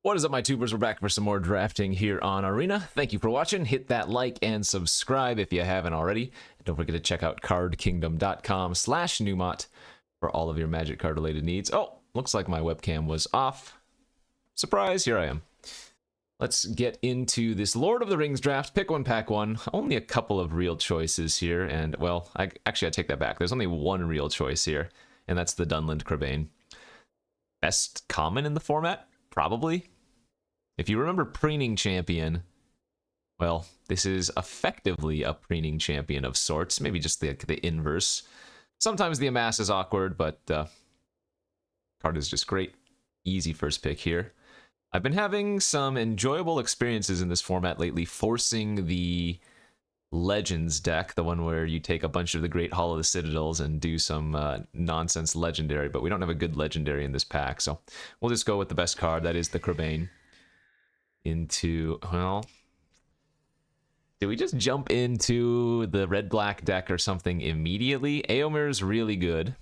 What is up, my tubers? We're back for some more drafting here on Arena. Thank you for watching. Hit that like and subscribe if you haven't already. And don't forget to check out cardkingdom.com/Numot for all of your Magic card related needs. Oh, looks like my webcam was off. Surprise, here I am. Let's get into this Lord of the Rings draft. Pick one, pack one. Only a couple of real choices here. And, well, I take that back. There's only one real choice here, and that's the Dunland Crabane. Best common in the format? Probably. If you remember Preening Champion, well, this is effectively a Preening Champion of sorts. Maybe just the inverse. Sometimes the amass is awkward, but card is just great. Easy first pick here. I've been having some enjoyable experiences in this format lately, forcing the Legends deck, the one where you take a bunch of the Great Hall of the Citadels and do some nonsense legendary, but we don't have a good legendary in this pack, so we'll just go with the best card, that is the Crabane. Well, did we just jump into the red-black deck or something immediately? Eomer's really good.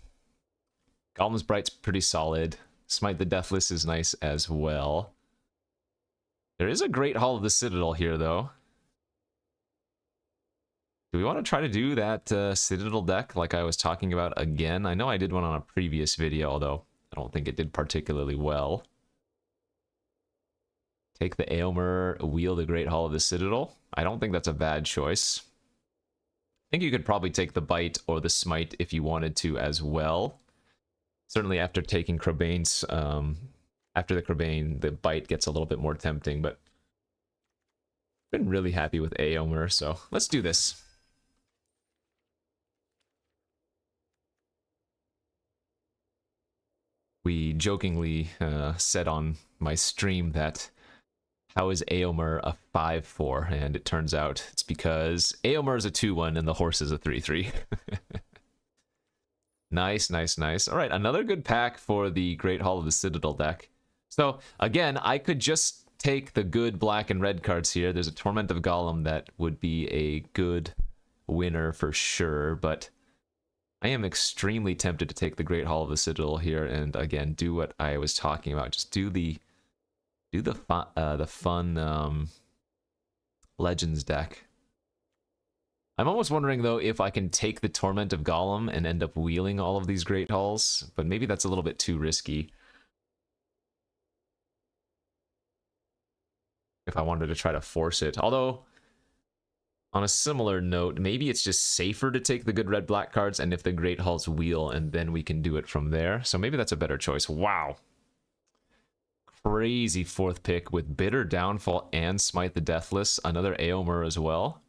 Golem's Bright's pretty solid. Smite the Deathless is nice as well. There is a Great Hall of the Citadel here, though. Do we want to try to do that Citadel deck like I was talking about again? I know I did one on a previous video, although I don't think it did particularly well. Take the Eomer, wheel the Great Hall of the Citadel. I don't think that's a bad choice. I think you could probably take the Bite or the Smite if you wanted to as well. Certainly after taking Crabane's, after the Crabane, the Bite gets a little bit more tempting, but I've been really happy with Eomer, so let's do this. We jokingly said on my stream that how is Eomer a 5/4? And it turns out it's because Eomer is a 2/1 and the horse is a 3/3. Nice, nice, nice. All right, another good pack for the Great Hall of the Citadel deck. So, again, I could just take the good black and red cards here. There's a Torment of Golem that would be a good winner for sure, but I am extremely tempted to take the Great Hall of the Citadel here and, again, do what I was talking about. Just do the fun Legends deck. I'm almost wondering, though, if I can take the Torment of Golem and end up wheeling all of these Great Halls, but maybe that's a little bit too risky. If I wanted to try to force it. Although, on a similar note, maybe it's just safer to take the good red-black cards, and if the Great Halls wheel, and then we can do it from there. So maybe that's a better choice. Wow. Crazy fourth pick with Bitter Downfall and Smite the Deathless. Another Eomer as well.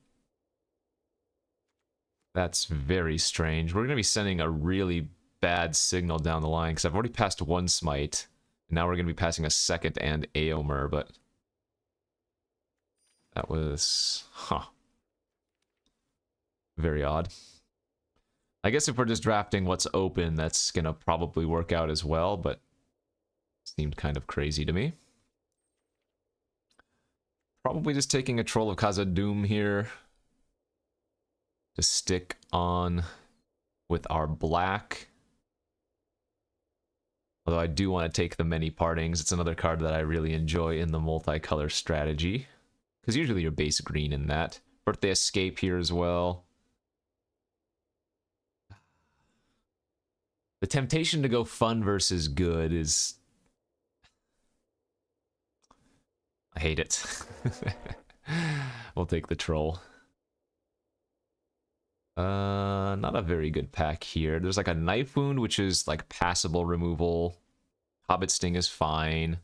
That's very strange. We're going to be sending a really bad signal down the line, because I've already passed one Smite. And now we're going to be passing a second and Eomer, but that was... very odd. I guess if we're just drafting what's open, that's going to probably work out as well, but seemed kind of crazy to me. Probably just taking a Troll of Khazad-dûm here to stick on with our black. Although I do want to take the Many Partings. It's another card that I really enjoy in the multicolor strategy, because usually you're base green in that. Birthday Escape here as well. The temptation to go fun versus good is... I hate it. We'll take the Troll. Not a very good pack here. There's like a Knife Wound, which is like passable removal. Hobbit Sting is fine.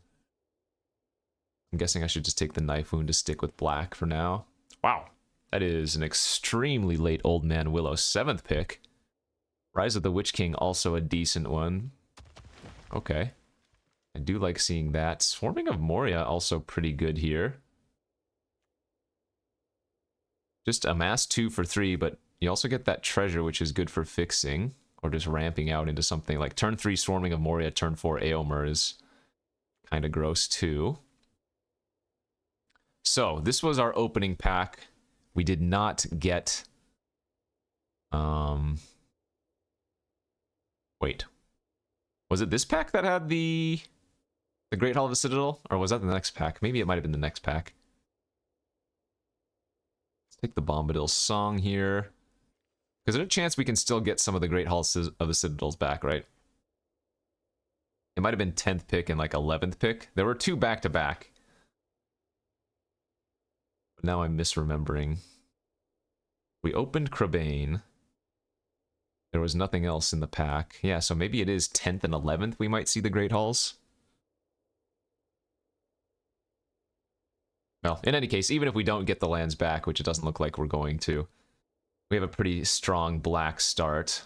I'm guessing I should just take the Knife Wound to stick with black for now. Wow, that is an extremely late Old Man Willow 7th pick. Rise of the Witch King, also a decent one. Okay. I do like seeing that. Swarming of Moria, also pretty good here. Just amass 2 for 3, but you also get that treasure, which is good for fixing, or just ramping out into something like turn 3 Swarming of Moria, turn 4 Eomer is kind of gross too. So, this was our opening pack. We did not get... Wait. Was it this pack that had the... The Great Hall of the Citadel? Or was that the next pack? Maybe it might have been the next pack. Let's take the Bombadil Song here. Because there's a chance we can still get some of the Great Halls of the Citadels back, right? It might have been 10th pick and like 11th pick. There were 2 back-to-back. But now I'm misremembering. We opened Crabane. There was nothing else in the pack. Yeah, so maybe it is 10th and 11th we might see the Great Halls. Well, in any case, even if we don't get the lands back, which it doesn't look like we're going to, we have a pretty strong black start.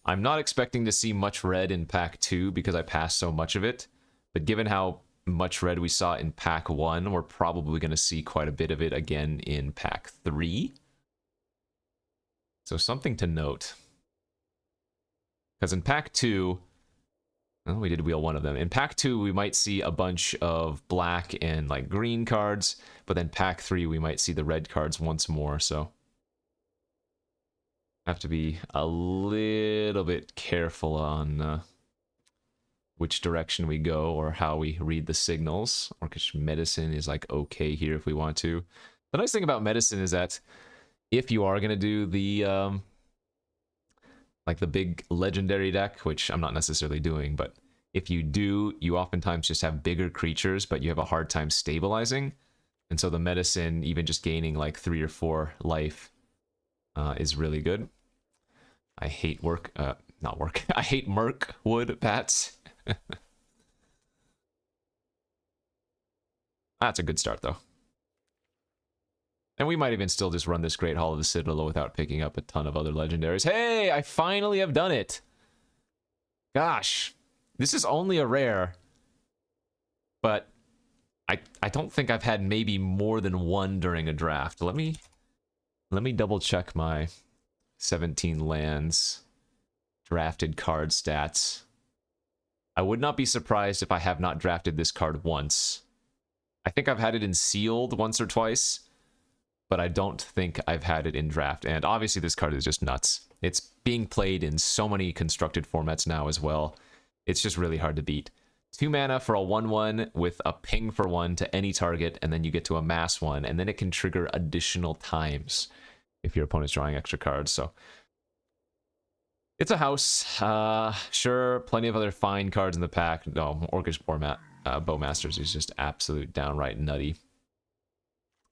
I'm not expecting to see much red in pack 2 because I passed so much of it, but given how much red we saw in pack 1, we're probably going to see quite a bit of it again in pack 3. So something to note. Because in pack 2, well, we did wheel one of them. In pack 2, we might see a bunch of black and like green cards, but then pack 3, we might see the red cards once more, so have to be a little bit careful on which direction we go or how we read the signals. Orcish Medicine is like okay here if we want to. The nice thing about Medicine is that if you are going to do the like the big legendary deck, which I'm not necessarily doing, but if you do, you oftentimes just have bigger creatures, but you have a hard time stabilizing. And so the Medicine, even just gaining like 3 or 4 life, is really good. I hate I hate Mirkwood bats. That's a good start, though. And we might even still just run this Great Hall of the Citadel without picking up a ton of other legendaries. Hey, I finally have done it! Gosh, this is only a rare, but I don't think I've had maybe more than 1 during a draft. Let me double check my 17 lands drafted card stats. I would not be surprised if I have not drafted this card once. I think I've had it in sealed once or twice, but I don't think I've had it in draft. And obviously this card is just nuts. It's being played in so many constructed formats now as well. It's just really hard to beat. 2 mana for a 1/1 with a ping for 1 to any target, and then you get to amass 1, and then it can trigger additional times if your opponent's drawing extra cards. So it's a house. Sure, plenty of other fine cards in the pack. No, Orcish Bowmasters is just absolute downright nutty.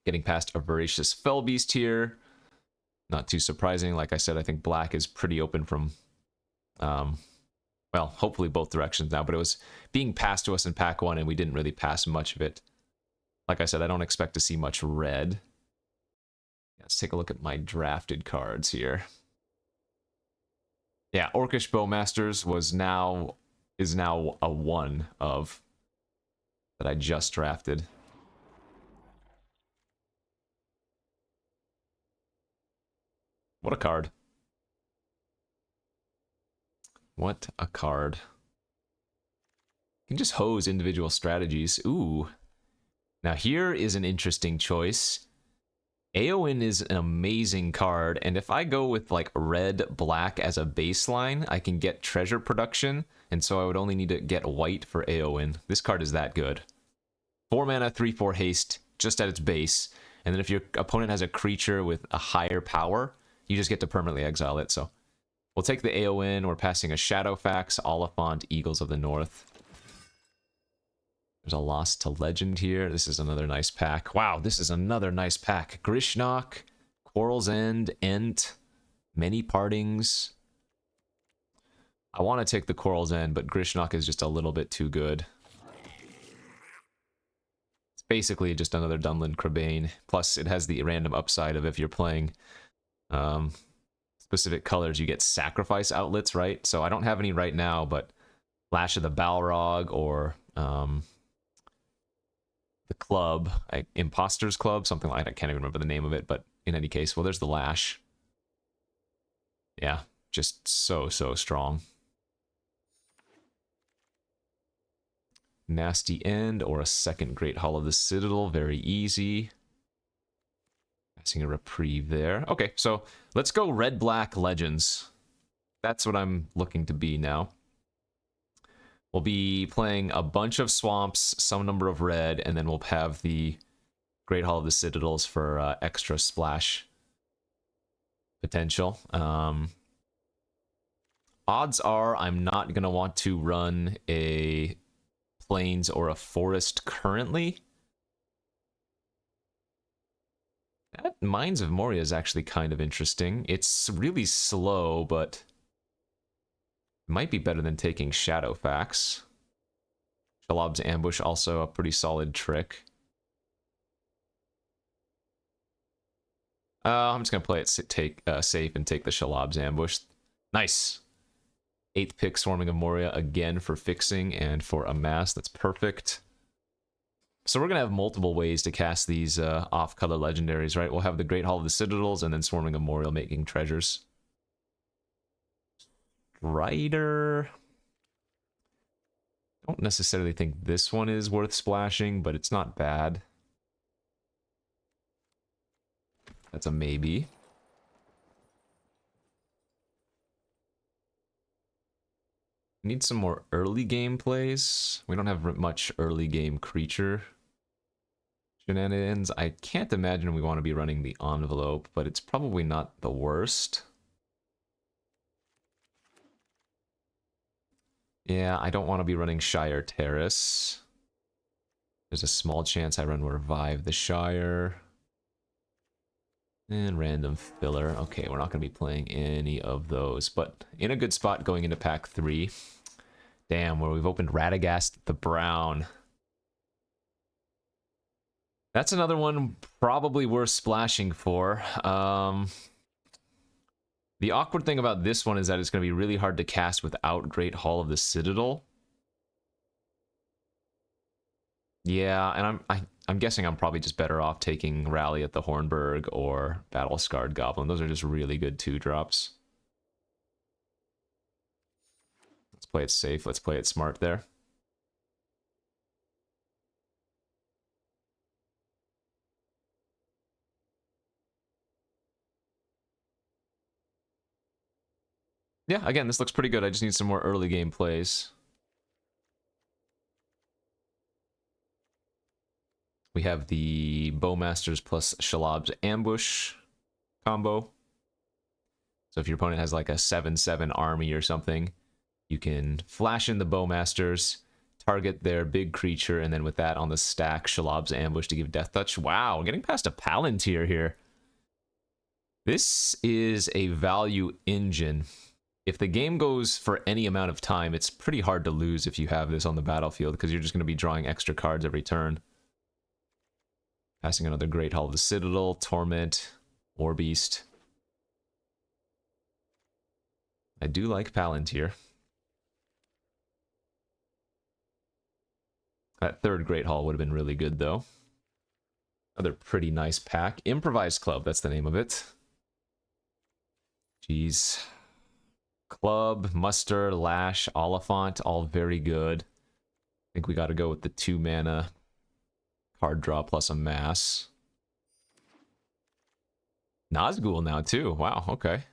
Getting past a Voracious Fellbeast here. Not too surprising. Like I said, I think black is pretty open from, well, hopefully both directions now, but it was being passed to us in pack 1, and we didn't really pass much of it. Like I said, I don't expect to see much red. Let's take a look at my drafted cards here. Yeah, Orcish Bowmasters is now a 1 of that I just drafted. What a card. What a card. You can just hose individual strategies. Ooh. Now here is an interesting choice. Éowyn is an amazing card, and if I go with like red-black as a baseline, I can get treasure production, and so I would only need to get white for Éowyn. This card is that good. 4 mana, 3/4 haste, just at its base, and then if your opponent has a creature with a higher power, you just get to permanently exile it, so we'll take the Éowyn. We're passing a Shadowfax, Oliphant, Eagles of the North. There's a Lost to Legend here. This is another nice pack. Wow, this is another nice pack. Grishnok, Quarrel's End, Ent, Many Partings. I want to take the Quarrel's End, but Grishnok is just a little bit too good. It's basically just another Dunland Crabane. Plus, it has the random upside of if you're playing specific colors, you get sacrifice outlets, right? So I don't have any right now, but Lash of the Balrog or the club, Imposter's Club, something like that. I can't even remember the name of it, but in any case, well, there's the Lash. Yeah, just so strong. Nasty End or a second Great Hall of the Citadel, very easy. Passing a reprieve there. Okay, so let's go red-black Legends. That's what I'm looking to be now. We'll be playing a bunch of swamps, some number of red, and then we'll have the Great Hall of the Citadels for extra splash potential. Odds are I'm not going to want to run a plains or a forest currently. That Mines of Moria is actually kind of interesting. It's really slow, but it might be better than taking Shadowfax. Shalab's Ambush, also a pretty solid trick. I'm just going to play it safe and take the Shalab's Ambush. Nice. 8th pick, Swarming of Moria, again for fixing and for Amass. That's perfect. So we're going to have multiple ways to cast these off-color legendaries, right? We'll have the Great Hall of the Citadels and then Swarming of Moria making treasures. Strider. Don't necessarily think this one is worth splashing, but it's not bad. That's a maybe. Need some more early game plays. We don't have much early game creature shenanigans. I can't imagine we want to be running the envelope, but it's probably not the worst. Yeah, I don't want to be running Shire Terrace. There's a small chance I run Revive the Shire. And Random Filler. Okay, we're not going to be playing any of those, but in a good spot going into pack 3. Damn, where we've opened Radagast the Brown. That's another one probably worth splashing for. The awkward thing about this one is that it's going to be really hard to cast without Great Hall of the Citadel. Yeah, and I'm guessing I'm probably just better off taking Rally at the Hornburg or Battle Scarred Goblin. Those are just really good 2-drops. Let's play it safe. Let's play it smart there. Yeah, again, this looks pretty good. I just need some more early game plays. We have the Bowmasters plus Shalab's Ambush combo. So if your opponent has like a 7/7 army or something, you can flash in the Bowmasters, target their big creature, and then with that on the stack, Shalab's Ambush to give Death Touch. Wow, getting past a Palantir here. This is a value engine. If the game goes for any amount of time, it's pretty hard to lose if you have this on the battlefield, because you're just going to be drawing extra cards every turn. Passing another Great Hall of the Citadel, Torment, War Beast. I do like Palantir. That third Great Hall would have been really good, though. Another pretty nice pack. Improvised Club, that's the name of it. Jeez. Club, Muster, Lash, Oliphant, all very good. I think we got to go with the 2-mana card draw plus Amass. Nazgul now, too. Wow, okay.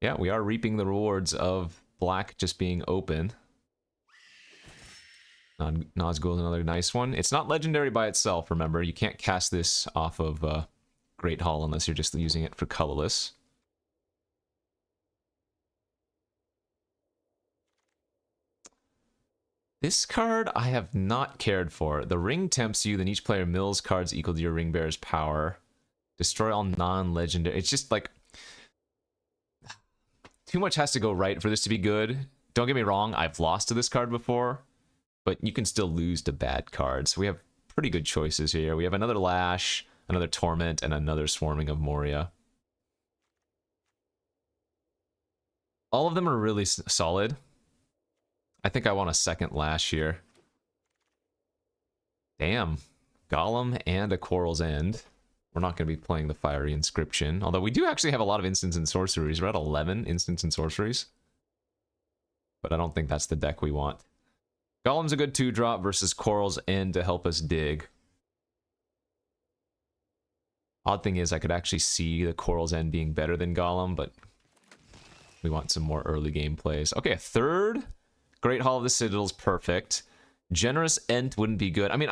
Yeah, we are reaping the rewards of black just being open. Nazgul is another nice one. It's not legendary by itself, remember. You can't cast this off of Great Hall unless you're just using it for colorless. This card I have not cared for. The ring tempts you, then each player mills cards equal to your ring bearer's power. Destroy all non-legendary. It's just like... too much has to go right for this to be good. Don't get me wrong, I've lost to this card before, but you can still lose to bad cards. We have pretty good choices here. We have another Lash, another Torment, and another Swarming of Moria. All of them are really solid. I think I want a second Lash here. Damn. Golem and a Quarrel's End. We're not going to be playing the Fiery Inscription. Although we do actually have a lot of instants and sorceries. We're at 11 instants and sorceries. But I don't think that's the deck we want. Golem's a good 2-drop versus Quarrel's End to help us dig. Odd thing is I could actually see the Quarrel's End being better than Golem, but we want some more early game plays. Okay, a third Great Hall of the Citadel's perfect. Generous Ent wouldn't be good. I mean,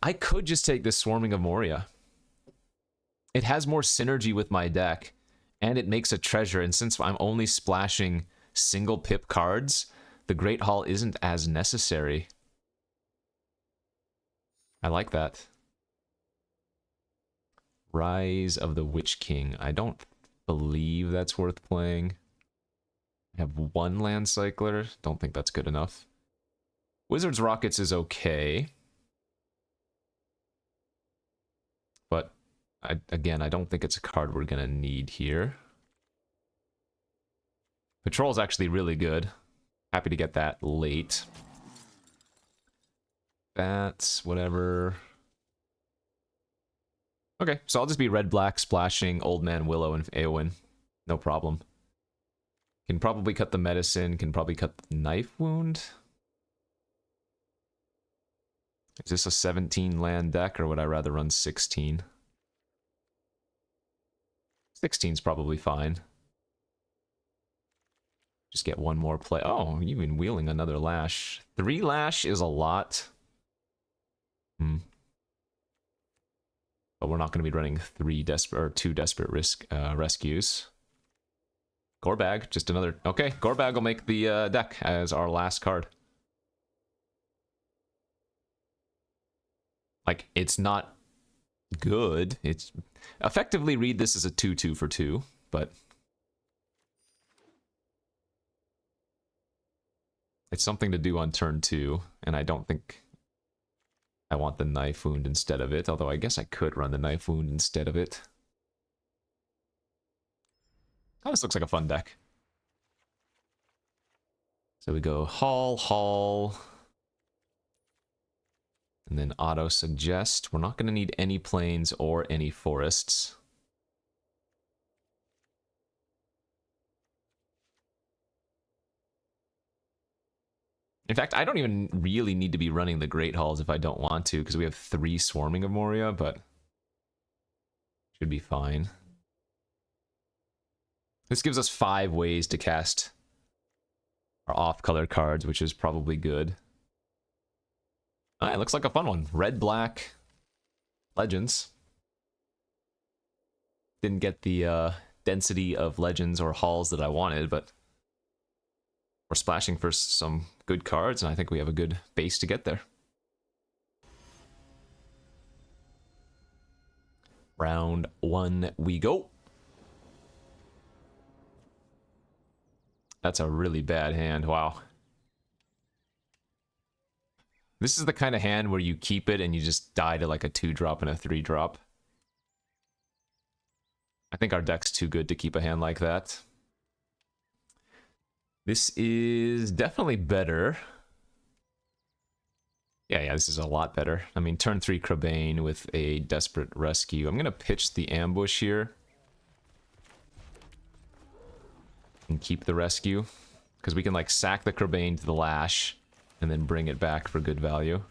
I could just take this Swarming of Moria. It has more synergy with my deck, and it makes a treasure, and since I'm only splashing single pip cards, the Great Hall isn't as necessary. I like that. Rise of the Witch King. I don't believe that's worth playing. I have one land cycler. Don't think that's good enough. Wizard's Rockets is okay. But, again, I don't think it's a card we're going to need here. Patrol's actually really good. Happy to get that late. Bats, whatever. Okay, so I'll just be red-black splashing Old Man Willow and Eowyn. No problem. Can probably cut the medicine, can probably cut the knife wound. Is this a 17 land deck, or would I rather run 16? 16's probably fine. Just get one more play. Oh, even wheeling another lash. 3 lash is a lot. But we're not going to be running 2 desperate rescues. Gorbag, just another. Okay, Gorbag will make the deck as our last card. Like, it's not good. It's effectively read this as a 2/2 for 2, but it's something to do on turn 2, and I don't think I want the knife wound instead of it, although I guess I could run the knife wound instead of it. Oh, this looks like a fun deck. So we go Hall, and then auto suggest. We're not going to need any plains or any forests. In fact, I don't even really need to be running the Great Halls if I don't want to, because we have 3 Swarming of Moria, but should be fine. This gives us 5 ways to cast our off-color cards, which is probably good. It looks like a fun one. Red-black Legends. Didn't get the density of Legends or Halls that I wanted, but we're splashing for some good cards, and I think we have a good base to get there. Round 1 we go. That's a really bad hand, wow. This is the kind of hand where you keep it and you just die to like a 2-drop and a 3-drop. I think our deck's too good to keep a hand like that. This is definitely better. Yeah, this is a lot better. I mean, turn 3 Crabane with a Desperate Rescue. I'm going to pitch the ambush here. And keep the rescue. Because we can, like, sack the Crabane to the Lash, and then bring it back for good value.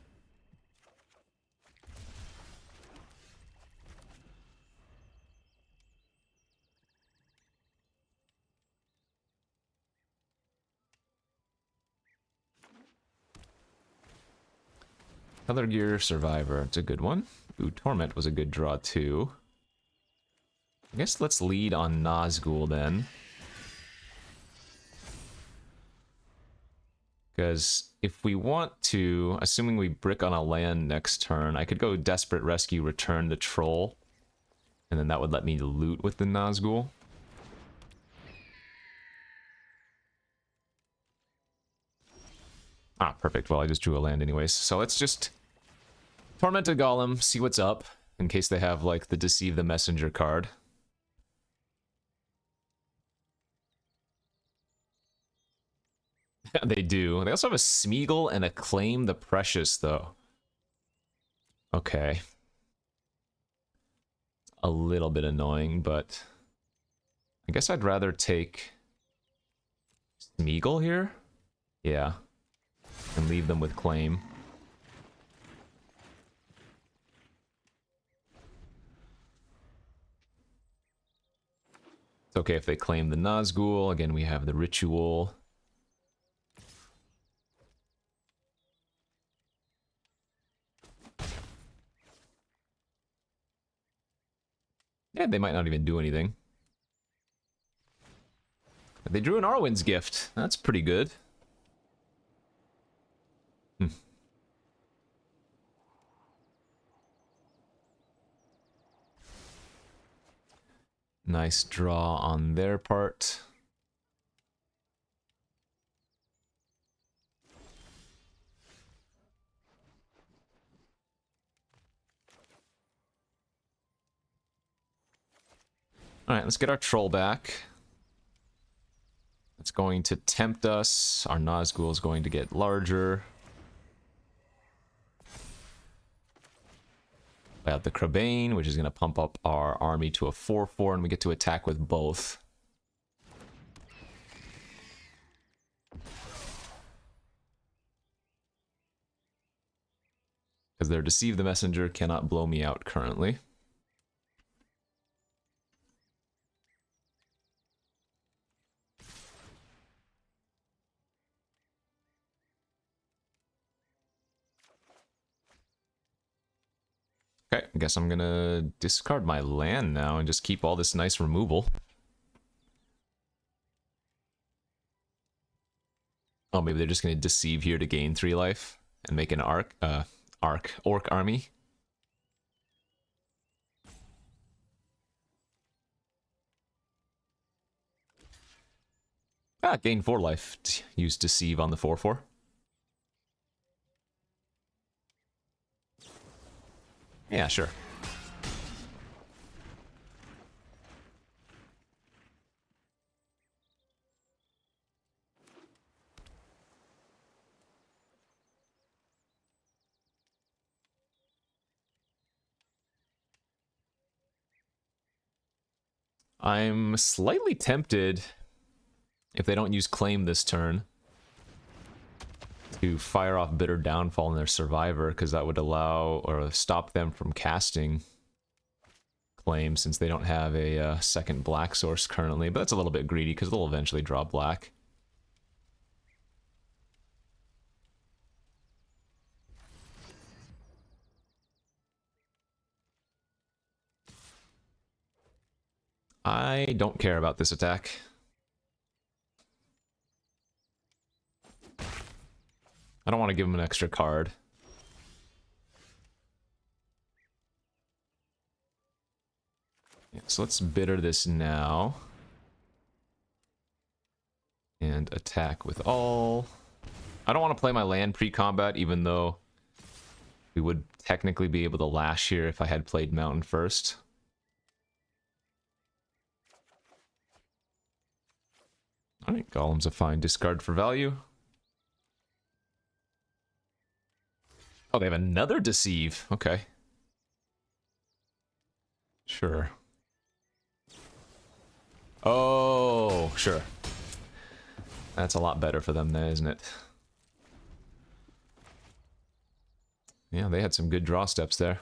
Color Gear Survivor, it's a good one. Ooh, Torment was a good draw too. I guess let's lead on Nazgul then. Because if we want to, assuming we brick on a land next turn, I could go Desperate Rescue, return the Troll, and then that would let me loot with the Nazgul. Ah, perfect. Well, I just drew a land anyways. So let's just Torment a Golem, see what's up, in case they have, like, the Deceive the Messenger card. They do. They also have a Smeagol and a Claim the Precious, though. Okay. A little bit annoying, but I guess I'd rather take Smeagol here? Yeah. And leave them with Claim. It's okay if they claim the Nazgul. Again, we have the Ritual. Yeah, they might not even do anything. They drew an Arwen's Gift. That's pretty good. Nice draw on their part. Alright, let's get our troll back. It's going to tempt us. Our Nazgul is going to get larger. I have the Crabane, which is going to pump up our army to a 4/4, and we get to attack with both. Because their Deceive the Messenger cannot blow me out currently. Okay, I guess I'm gonna discard my land now and just keep all this nice removal. Oh, maybe they're just gonna deceive here to gain 3 life and make an orc army. Ah, gain 4 life. Use deceive on the 4/4. Yeah, sure. I'm slightly tempted, if they don't use Claim this turn, to fire off Bitter Downfall in their Survivor, because that would allow or stop them from casting Claim, since they don't have a second black source currently. But that's a little bit greedy, because they'll eventually draw black. I don't care about this attack. I don't want to give him an extra card. Yeah, so let's bitter this now. And attack with all. I don't want to play my land pre-combat, even though we would technically be able to lash here if I had played Mountain first. Alright, Golem's a fine discard for value. Oh, they have another Deceive. Okay. Sure. Oh, sure. That's a lot better for them then, isn't it? Yeah, they had some good draw steps there.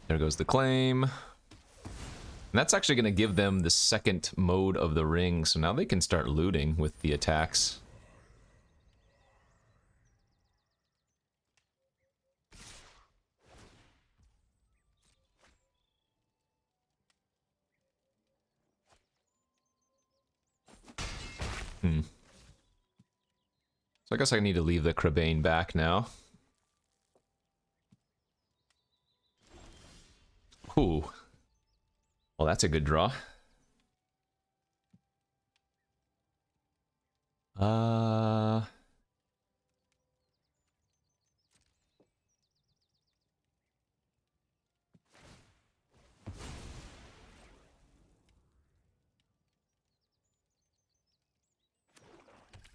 There goes the claim. And that's actually going to give them the second mode of the ring, so now they can start looting with the attacks. So I guess I need to leave the Crabane back now. Ooh. Well, that's a good draw.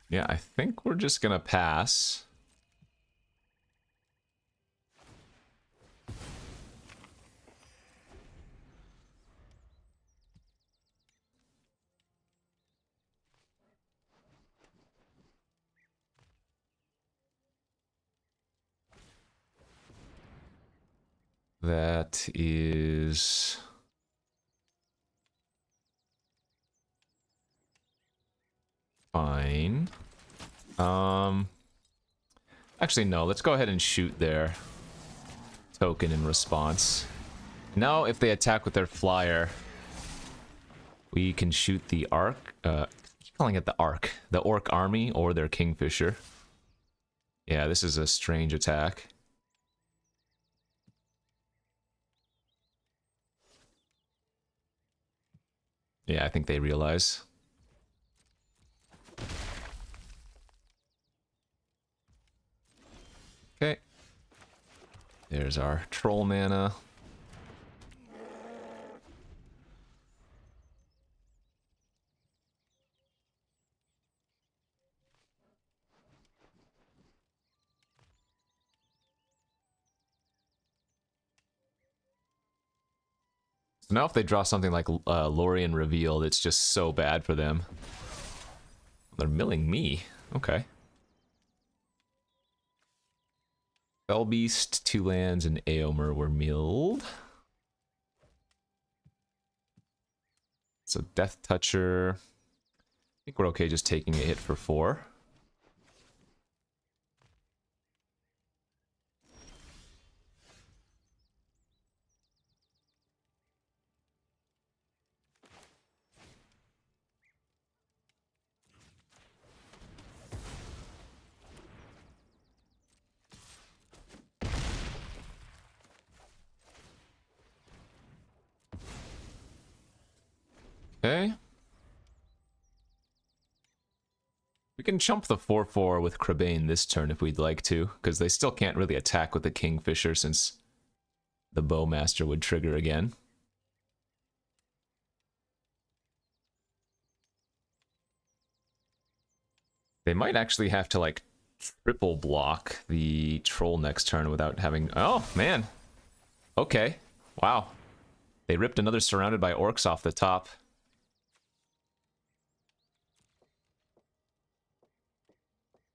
Yeah, I think we're just gonna pass. That is fine. Actually, no. Let's go ahead and shoot their token in response. Now, if they attack with their flyer, we can shoot the arc. I keep calling it the arc. The orc army or their kingfisher. Yeah, this is a strange attack. Yeah, I think they realize. Okay. There's our troll mana. So now if they draw something like Lorien Revealed, it's just so bad for them. They're milling me. Okay. Fellbeast, 2 lands, and Aomer were milled. So Death Toucher. I think we're okay just taking a hit for 4. Okay. We can chump the 4/4 with Crabane this turn if we'd like to, because they still can't really attack with the Kingfisher since the Bowmaster would trigger again. They might actually have to, like, triple block the Troll next turn without having... Oh, man. Okay. Wow. They ripped another Surrounded by Orcs off the top.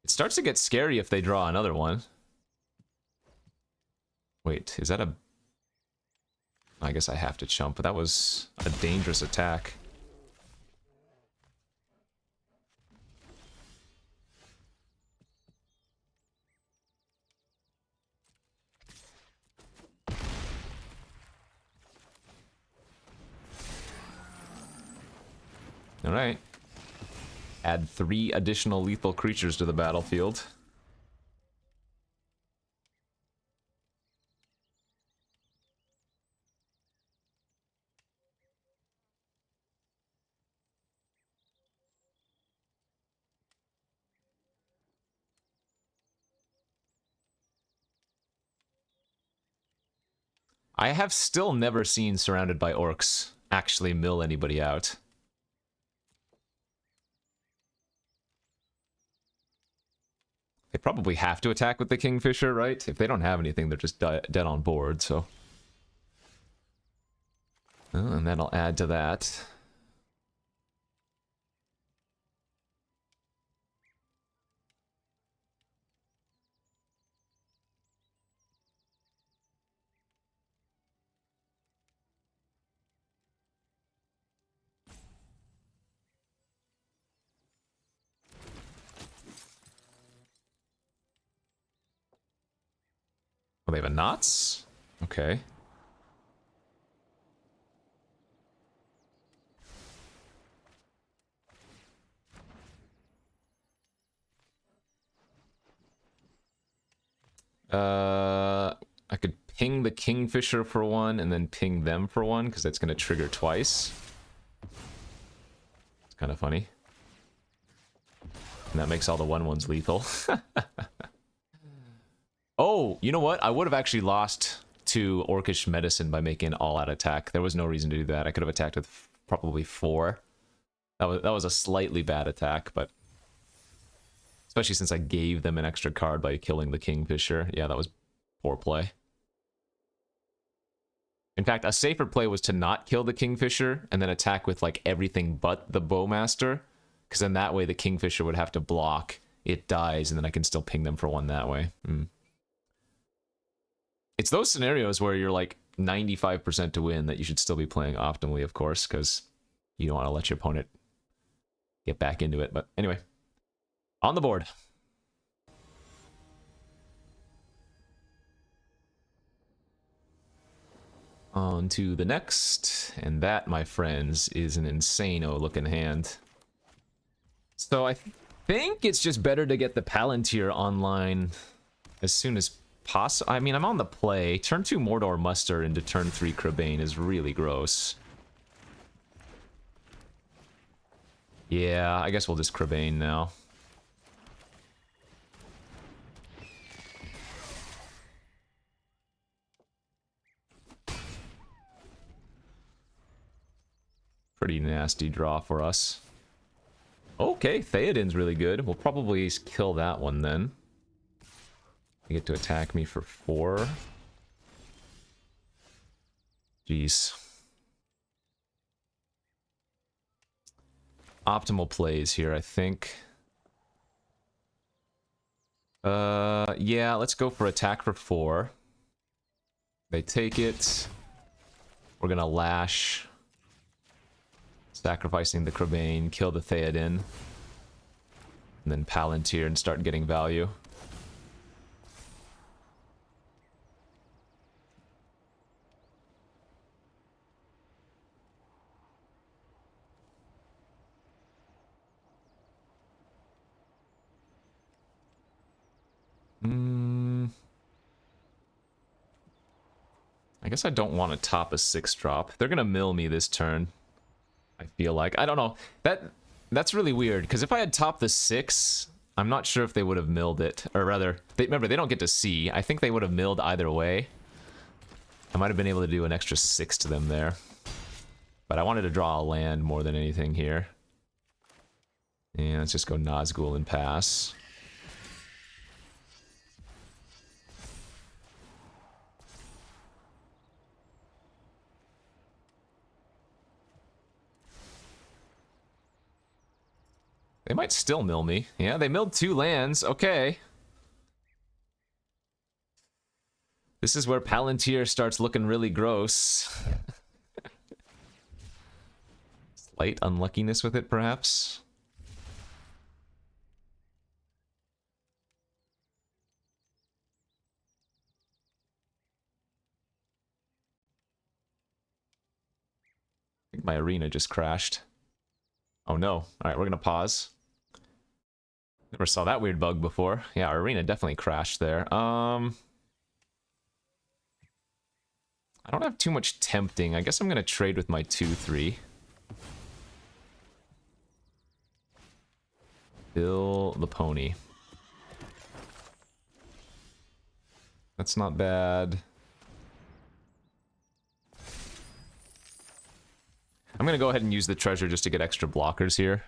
It starts to get scary if they draw another one. Wait, is that a... I guess I have to chump, but that was a dangerous attack. Alright. Add 3 additional lethal creatures to the battlefield. I have still never seen Surrounded by Orcs actually mill anybody out. They probably have to attack with the Kingfisher, right? If they don't have anything, they're just dead on board, so... Oh, and that'll add to that. Oh, they have a knots? Okay. I could ping the Kingfisher for 1 and then ping them for 1, because that's going to trigger twice. It's kind of funny. And that makes all the 1/1s lethal. Oh, you know what? I would have actually lost to Orcish Medicine by making an all-out attack. There was no reason to do that. I could have attacked with probably 4. That was a slightly bad attack, but... Especially since I gave them an extra card by killing the Kingfisher. Yeah, that was poor play. In fact, a safer play was to not kill the Kingfisher and then attack with, like, everything but the Bowmaster. Because then that way the Kingfisher would have to block. It dies, and then I can still ping them for 1 that way. It's those scenarios where you're, like, 95% to win that you should still be playing optimally, of course, because you don't want to let your opponent get back into it. But anyway, on the board. On to the next, and that, my friends, is an insane-o looking hand. So I think it's just better to get the Palantir online as soon as possible. I mean, I'm on the play. Turn 2 Mordor Muster into turn 3 Crabane is really gross. Yeah, I guess we'll just Crabane now. Pretty nasty draw for us. Okay, Theoden's really good. We'll probably kill that one then. You get to attack me for 4. Jeez. Optimal plays here, I think. Yeah, let's go for attack for 4. They take it. We're gonna lash. Sacrificing the Crabane, kill the Theoden. And then Palantir and start getting value. I guess I don't want to top a 6-drop. They're gonna mill me this turn. I feel like. I don't know. That's really weird, because if I had topped the 6, I'm not sure if they would have milled it. Or rather, remember, they don't get to see. I think they would have milled either way. I might have been able to do an extra 6 to them there. But I wanted to draw a land more than anything here. And let's just go Nazgul and pass. They might still mill me. Yeah, they milled 2 lands. Okay. This is where Palantir starts looking really gross. Slight unluckiness with it, perhaps. I think my arena just crashed. Oh no. Alright, we're gonna pause. Never saw that weird bug before. Yeah, our arena definitely crashed there. I don't have too much tempting. I guess I'm gonna trade with my 2-3. Bill the pony. That's not bad. I'm gonna go ahead and use the treasure just to get extra blockers here.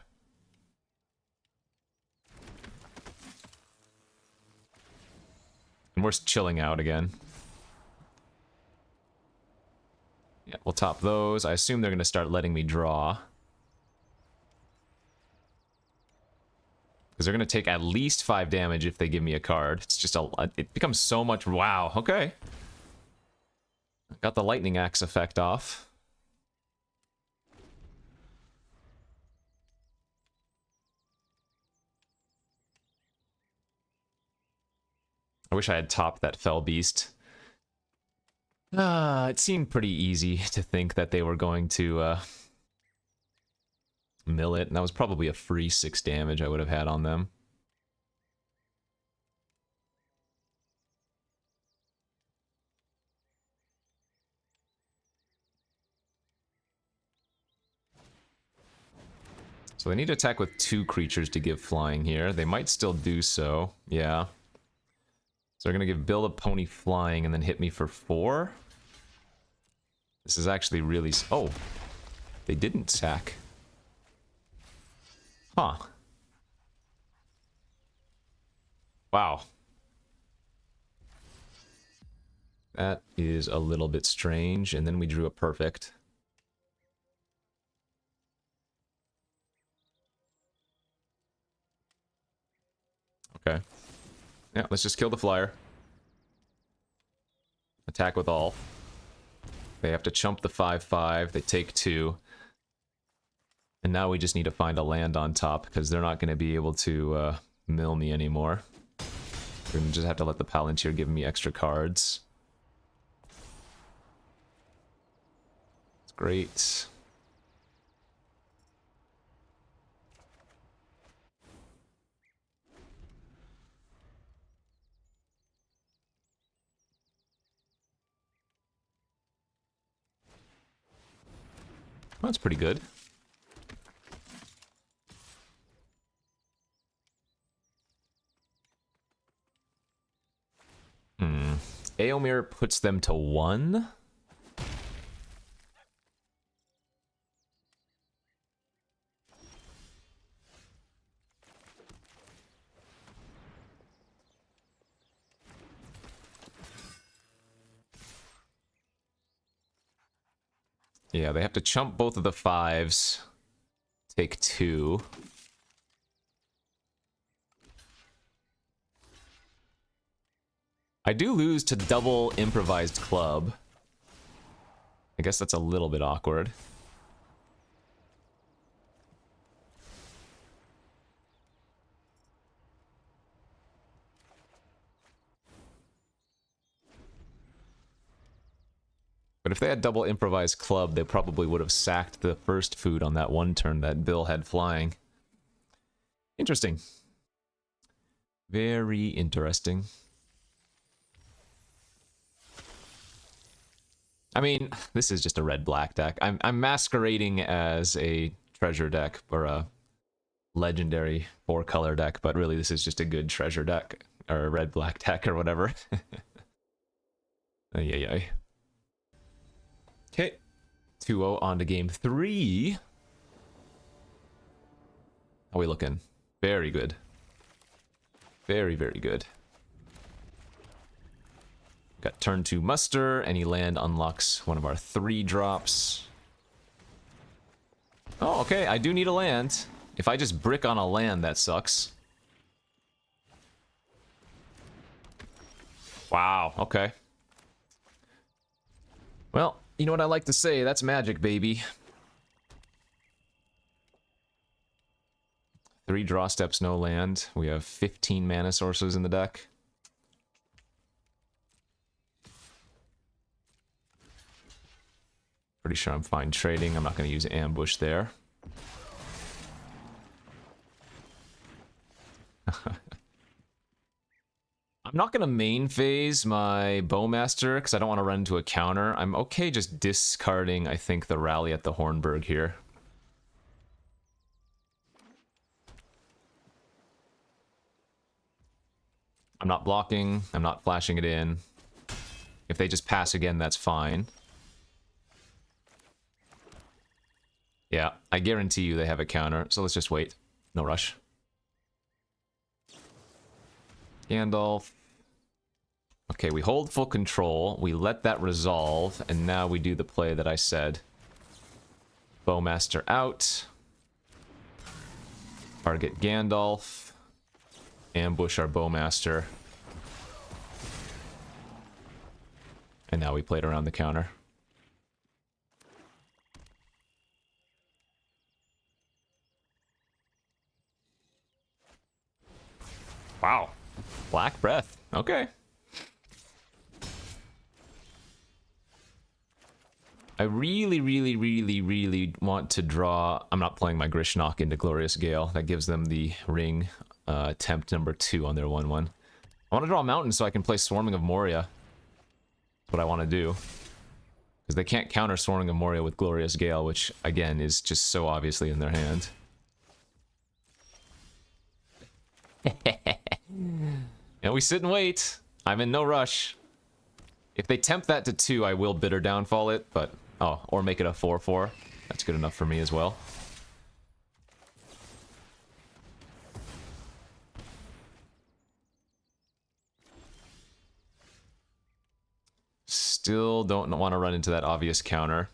And we're chilling out again. Yeah, we'll top those. I assume they're gonna start letting me draw. Because they're gonna take at least 5 damage if they give me a card. It's just it becomes so much. Wow, okay. Got the lightning axe effect off. I wish I had topped that fell beast. It seemed pretty easy to think that they were going to mill it, and that was probably a free 6 damage I would have had on them. So they need to attack with 2 creatures to give flying here. They might still do so, yeah. So they're gonna give Bill a pony flying and then hit me for 4. This is actually really... Oh! They didn't sack. Huh. Wow. That is a little bit strange, and then we drew a perfect. Okay. Yeah, let's just kill the flyer. Attack with all. They have to chump the 5/5. They take 2. And now we just need to find a land on top, because they're not going to be able to mill me anymore. We're going to just have to let the Palantir give me extra cards. Great. That's pretty good. Aomir puts them to 1. Yeah, they have to chump both of the 5s. Take 2. I do lose to double improvised club. I guess that's a little bit awkward. But if they had double improvised club, they probably would have sacked the first food on that one turn that Bill had flying. Interesting. Very interesting. I mean, this is just a red-black deck. I'm masquerading as a treasure deck or a legendary 4-color deck, but really this is just a good treasure deck or a red-black deck or whatever. Ay, ay, ay. Okay, 2-0 on to game 3. How are we looking? Very good. Very, very good. Got turn 2 muster. Any land unlocks one of our 3 drops. Oh, okay, I do need a land. If I just brick on a land, that sucks. Wow, okay. Well, you know what I like to say, that's magic, baby. 3 draw steps, no land. We have 15 mana sources in the deck. Pretty sure I'm fine trading. I'm not going to use ambush there. I'm not going to main phase my Bowmaster because I don't want to run into a counter. I'm okay just discarding, I think, the Rally at the Hornburg here. I'm not blocking. I'm not flashing it in. If they just pass again, that's fine. Yeah, I guarantee you they have a counter, so let's just wait. No rush. Gandalf. Okay, we hold full control, we let that resolve, and now we do the play that I said. Bowmaster out. Target Gandalf. Ambush our Bowmaster. And now we played around the counter. Wow. Black Breath. Okay. I really, really, really, really want to draw... I'm not playing my Grishnok into Glorious Gale. That gives them the ring attempt number 2 on their 1-1. I want to draw a mountain so I can play Swarming of Moria. That's what I want to do. Because they can't counter Swarming of Moria with Glorious Gale, which, again, is just so obviously in their hand. And we sit and wait. I'm in no rush. If they tempt that to 2, I will Bitter Downfall it, but... Oh, or make it a 4-4. That's good enough for me as well. Still don't want to run into that obvious counter.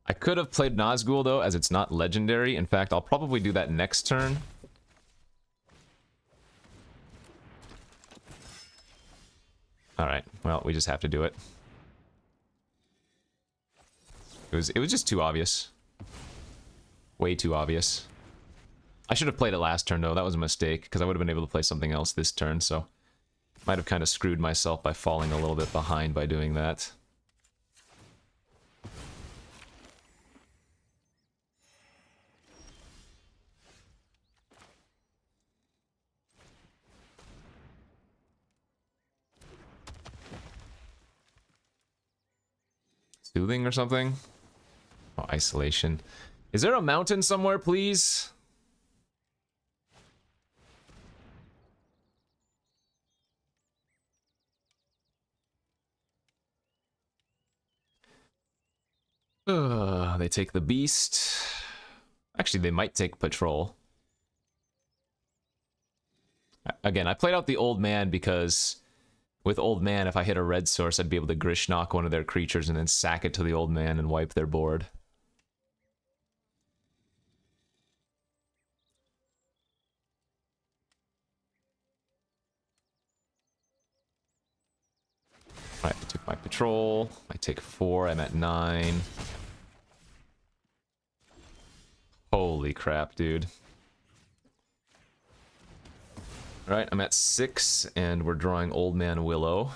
I could have played Nazgul, though, as it's not legendary. In fact, I'll probably do that next turn. Alright, well, we just have to do it. It was just too obvious. Way too obvious. I should have played it last turn, though. That was a mistake, because I would have been able to play something else this turn, so... Might have kind of screwed myself by falling a little bit behind by doing that. Soothing or something? Oh, isolation. Is there a mountain somewhere, please? They take the beast. Actually, they might take patrol. Again, I played out the old man because with old man, if I hit a red source, I'd be able to Grishnock one of their creatures and then sack it to the old man and wipe their board. Alright, I took my patrol. I take 4, I'm at 9. Holy crap, dude. Alright, I'm at 6, and we're drawing Old Man Willow.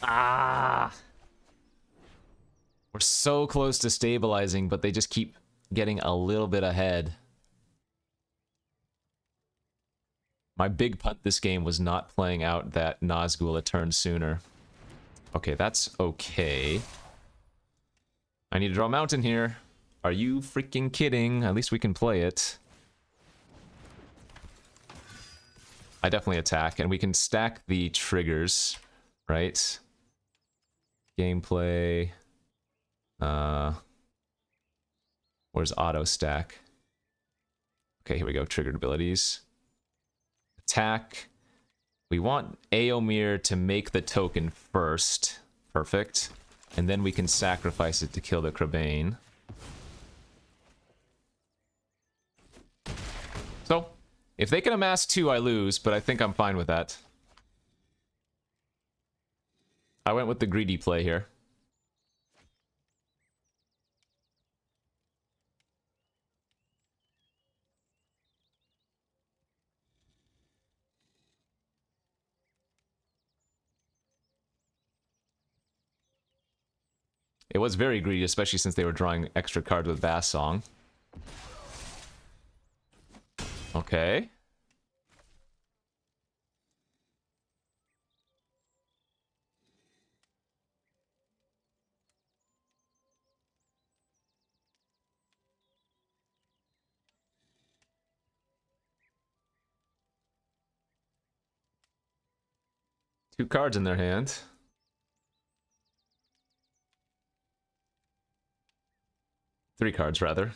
Ah! We're so close to stabilizing, but they just keep getting a little bit ahead. My big punt this game was not playing out that Nazgul a turn sooner. Okay, that's okay. I need to draw a mountain here. Are you freaking kidding? At least we can play it. I definitely attack, and we can stack the triggers, right? Gameplay. Where's auto stack? Okay, here we go. Triggered abilities. Attack. We want Aomir to make the token first. Perfect. And then we can sacrifice it to kill the Crabane. So, if they can amass 2, I lose, but I think I'm fine with that. I went with the greedy play here. It was very greedy, especially since they were drawing extra cards with Bass Song. Okay. Two cards in their hand. Three cards, rather.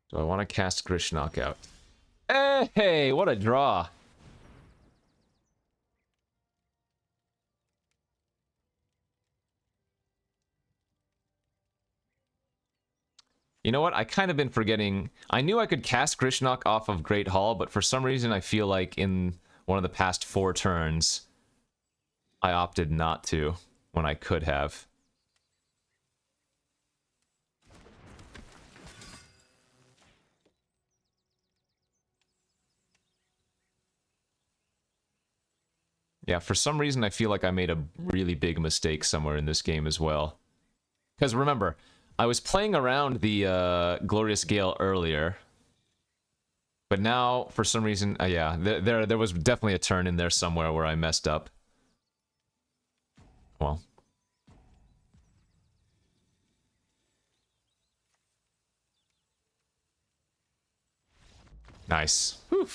Do I want to cast Grish Knockout? Hey, what a draw! You know what? I kind of been forgetting. I knew I could cast Grishnock off of Great Hall, but for some reason I feel like in one of the past 4 turns, I opted not to when I could have. Yeah, for some reason I feel like I made a really big mistake somewhere in this game as well. Because remember, I was playing around the Glorious Gale earlier, but now for some reason, yeah, there was definitely a turn in there somewhere where I messed up. Well, nice. Whew.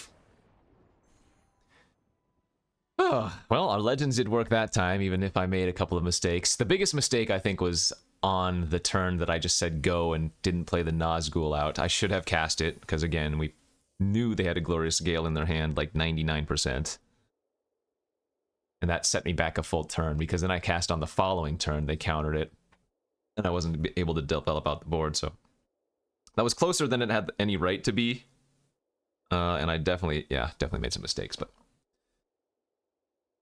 Oh, well, our legends did work that time, even if I made a couple of mistakes. The biggest mistake, I think, was on the turn that I just said go and didn't play the Nazgul out. I should have cast it, because again, we knew they had a Glorious Gale in their hand, like 99%. And that set me back a full turn, because then I cast on the following turn, they countered it, and I wasn't able to develop out the board, so... That was closer than it had any right to be. And I definitely made some mistakes, but...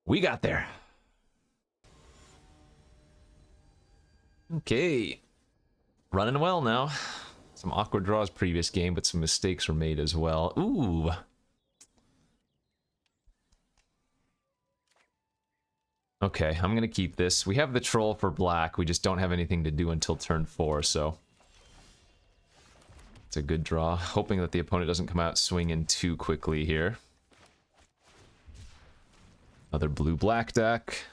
We got there. Okay. Running well now. Some awkward draws previous game, but some mistakes were made as well. Ooh. Okay, I'm gonna keep this. We have the troll for black, we just don't have anything to do until turn 4, so... It's a good draw. Hoping that the opponent doesn't come out swinging too quickly here. Another blue-black deck.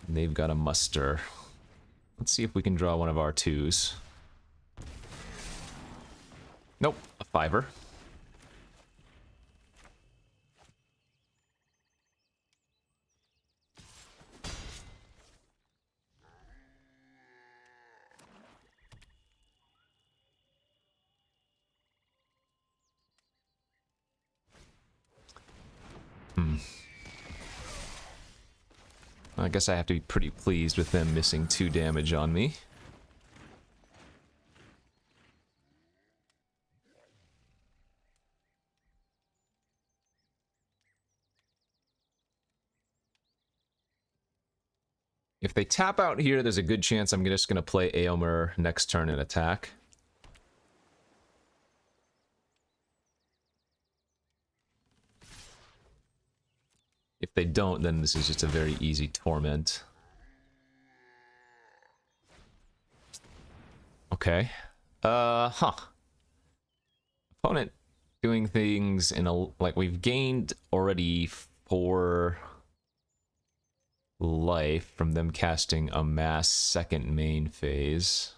And they've got a muster. Let's see if we can draw one of our 2s. Nope, a 5-er. I guess I have to be pretty pleased with them missing 2 damage on me. If they tap out here, there's a good chance I'm just going to play Aomer next turn and attack. If they don't, then this is just a very easy torment. Okay. Opponent doing things in a... Like, we've gained already 4 life from them casting a mass second main phase.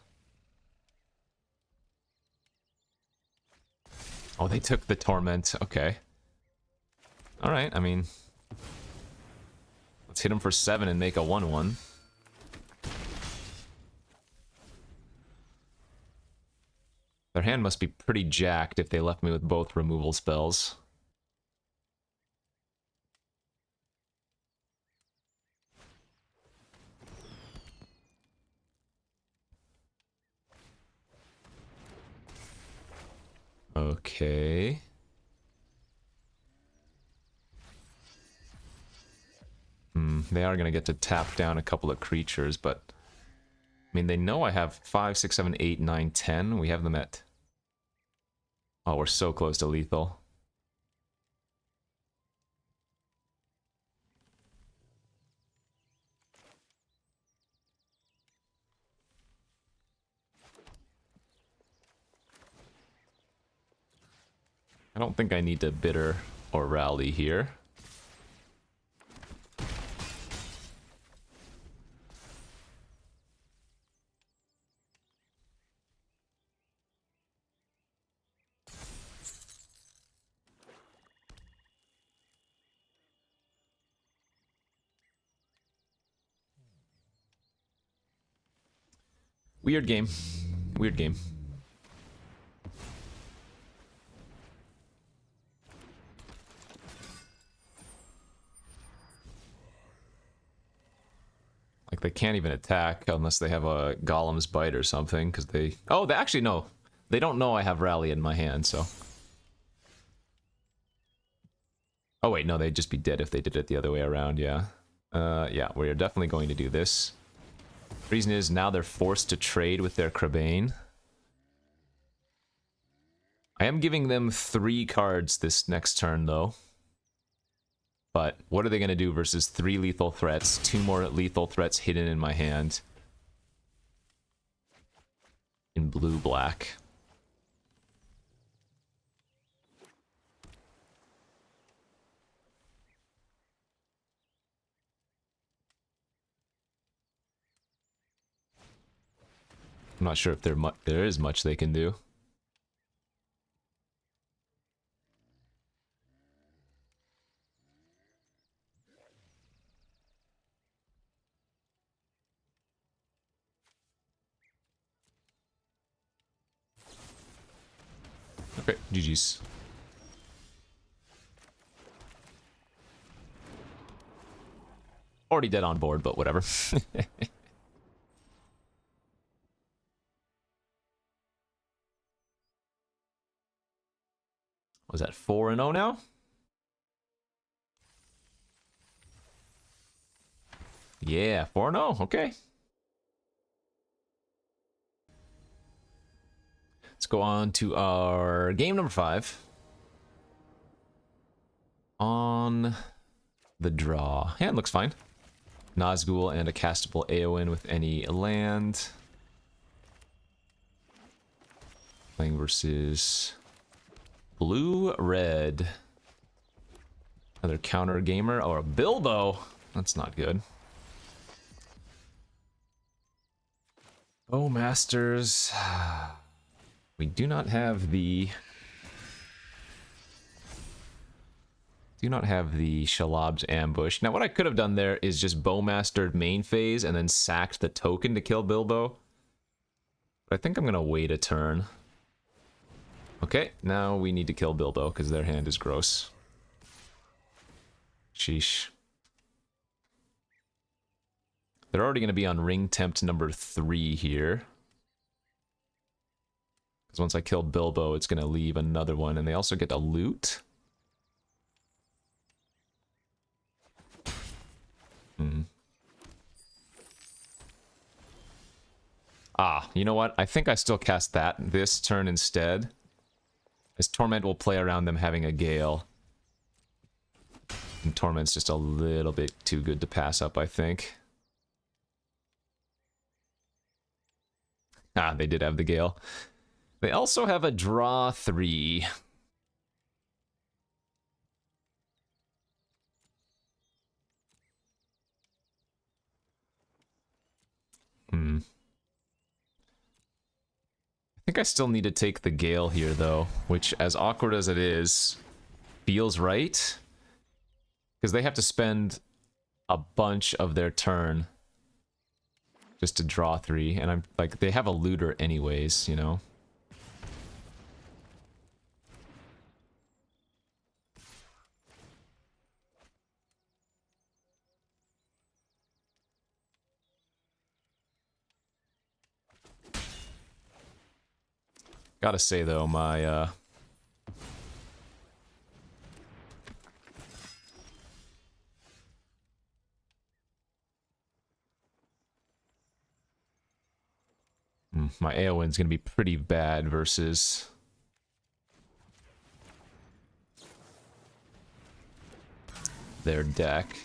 Oh, they took the torment. Okay. Alright, I mean... Let's hit them for 7 and make a 1/1. Their hand must be pretty jacked if they left me with both removal spells. Okay. They are going to get to tap down a couple of creatures, but... I mean, they know I have 5, 6, 7, 8, 9, 10. We have them at... Oh, we're so close to lethal. I don't think I need to bitter or rally here. Weird game. Weird game. Like, they can't even attack unless they have a Golem's Bite or something, because they... Oh, they actually, no. They don't know I have Rally in my hand, so... Oh, wait, no, they'd just be dead if they did it the other way around, yeah. Yeah, we're definitely going to do this. Reason is, now they're forced to trade with their Crabane. I am giving them 3 cards this next turn, though. But what are they going to do versus 3 lethal threats, 2 more lethal threats hidden in my hand? In blue-black. I'm not sure if there is much they can do. Okay, GG's. Already dead on board, but whatever. Was that 4-0 now? Yeah, 4-0, okay. Let's go on to our game number 5. On the draw. Hand looks fine. Nazgul and a castable Aowen with any land. Playing versus blue-red. Another counter gamer or a Bilbo. That's not good. Bowmasters. We do not have the Shalab's ambush. Now what I could have done there is just Bowmastered main phase and then sacked the token to kill Bilbo. But I think I'm gonna wait a turn. Okay, now we need to kill Bilbo because their hand is gross. Sheesh. They're already going to be on ring tempt number 3 here. Because once I kill Bilbo, it's going to leave another one. And they also get a loot. Ah, you know what? I think I still cast this turn instead. As Torment will play around them having a Gale. And Torment's just a little bit too good to pass up, I think. Ah, they did have the Gale. They also have a draw 3. I think I still need to take the Gale here, though. Which, as awkward as it is, feels right. Because they have to spend a bunch of their turn just to draw 3, and I'm like, they have a looter anyways, you know? Gotta say though, my my Aowen's gonna be pretty bad versus their deck.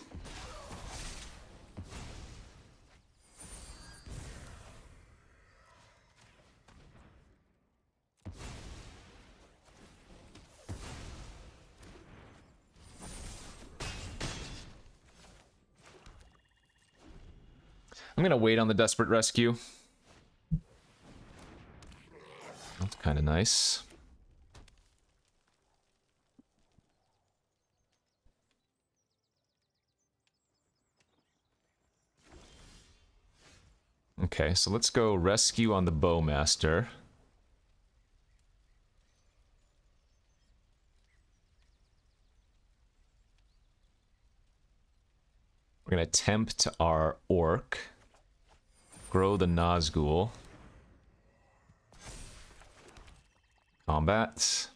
I'm gonna wait on the Desperate Rescue. That's kind of nice. Okay, so let's go Rescue on the Bowmaster. We're gonna tempt our Orc. Grow the Nazgul. Combat.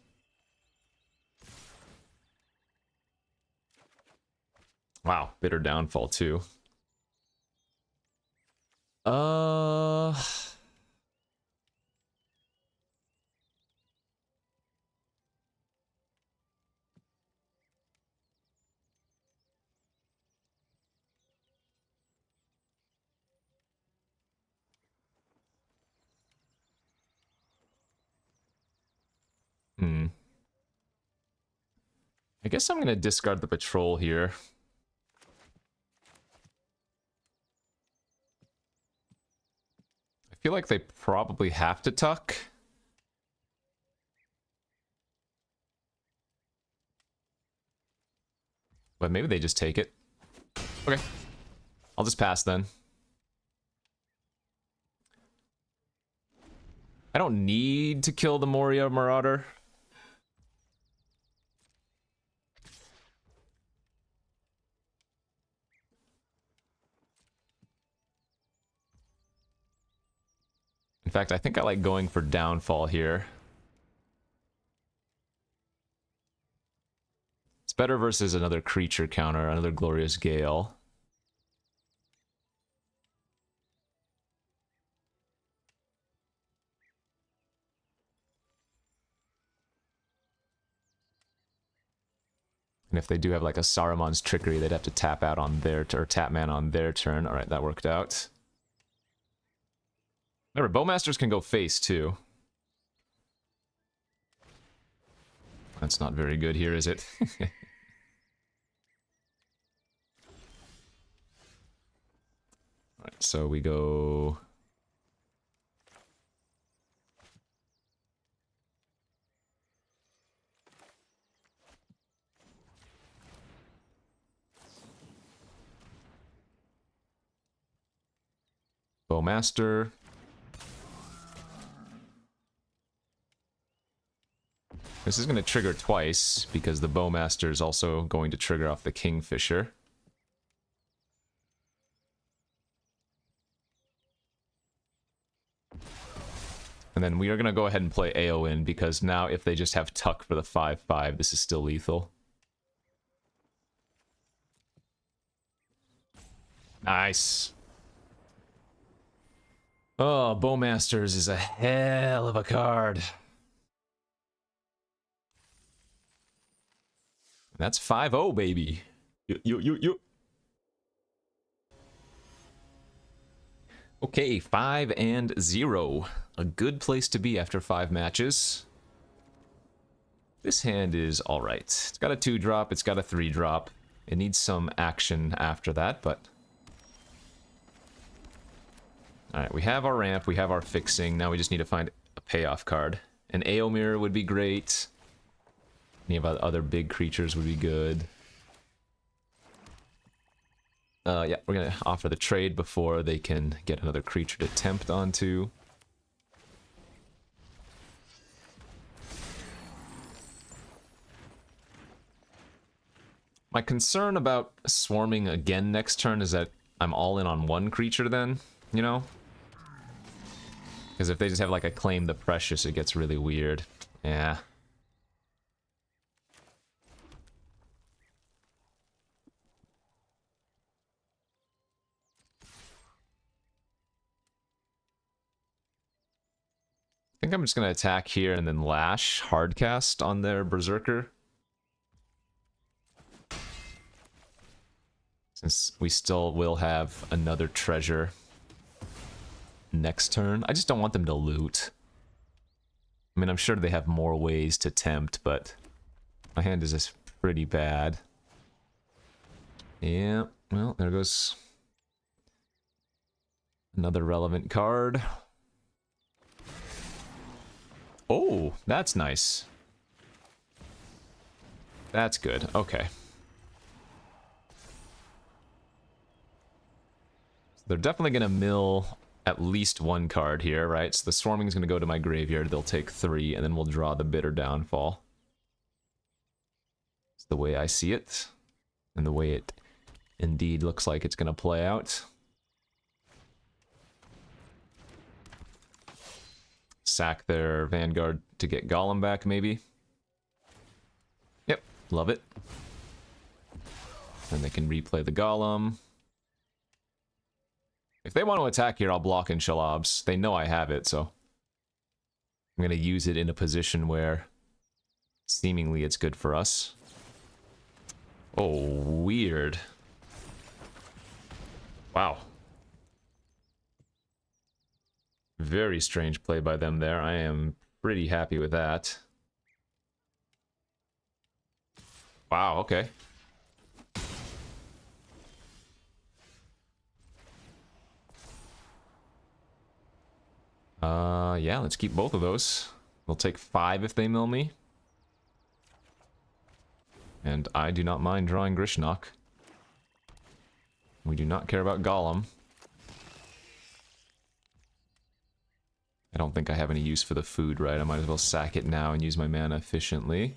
Wow, bitter downfall too. I guess I'm gonna discard the patrol here. I feel like they probably have to tuck. But maybe they just take it. Okay. I'll just pass then. I don't need to kill the Moria Marauder. In fact, I think I like going for downfall here. It's better versus another creature counter, another Glorious Gale. And if they do have like a Saruman's Trickery, they'd have to tap out on their or tap man on their turn. All right, that worked out. Remember, Bowmasters can go face too. That's not very good here, is it? Alright, so we go... Bowmaster. This is going to trigger twice, because the Bowmaster is also going to trigger off the Kingfisher. And then we are going to go ahead and play AO in, because now if they just have Tuck for the 5/5, this is still lethal. Nice. Oh, Bowmasters is a hell of a card. That's 5-0, baby. Yo. Okay, 5-0. A good place to be after 5 matches. This hand is alright. It's got a 2-drop, it's got a 3-drop. It needs some action after that, but... Alright, we have our ramp, we have our fixing. Now we just need to find a payoff card. An AO Mirror would be great. Any of our other big creatures would be good. Yeah, we're gonna offer the trade before they can get another creature to tempt onto. My concern about swarming again next turn is that I'm all in on one creature then, you know? Because if they just have like a Claim the Precious, it gets really weird. Yeah. I think I'm just going to attack here and then Lash Hardcast on their Berserker. Since we still will have another treasure next turn. I just don't want them to loot. I mean, I'm sure they have more ways to tempt, but my hand is just pretty bad. Yeah, well, there goes another relevant card. Oh, that's nice. That's good. Okay. They're definitely going to mill at least one card here, right? So the Swarming is going to go to my graveyard. They'll take 3, and then we'll draw the Bitter Downfall. It's the way I see it, and the way it indeed looks like it's going to play out. Sack their Vanguard to get Golem back, maybe. Yep, love it. And they can replay the Golem. If they want to attack here, I'll block in Shalabs. They know I have it, so I'm going to use it in a position where seemingly it's good for us. Oh, weird. Wow. Very strange play by them there. I am pretty happy with that. Wow, okay. Yeah, let's keep both of those. We'll take 5 if they mill me. And I do not mind drawing Grishnok. We do not care about Golem. I don't think I have any use for the food, right? I might as well sack it now and use my mana efficiently.